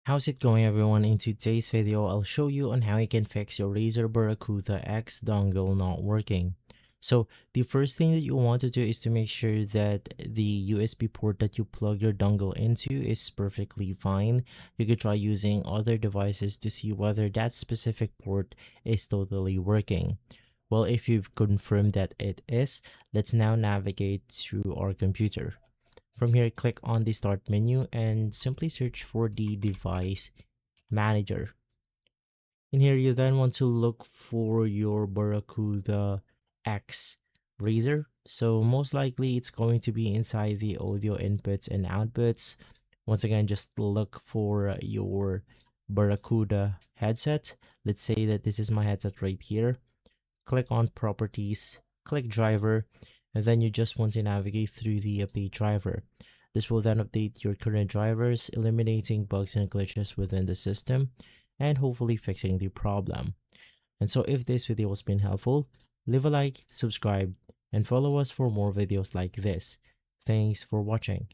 How's it going, everyone? In today's video, I'll show you on how you can fix your Razer Barracuda X dongle not working. So the first thing that you want to do is to make sure that the USB port that you plug your dongle into is perfectly fine. You could try using other devices to see whether that specific port is totally working. Well, if you've confirmed that it is, let's now navigate to our computer. From here, click on the Start menu and simply search for the device manager. In here, you then want to look for your Barracuda X Razer. So most likely it's going to be inside the audio inputs and outputs. Once again, just look for your Barracuda headset. Let's say that this is my headset right here. Click on Properties, click Driver, and then you just want to navigate through the update driver. This will then update your current drivers, eliminating bugs and glitches within the system, and hopefully fixing the problem. And so if this video has been helpful, leave a like, subscribe, and follow us for more videos like this. Thanks for watching.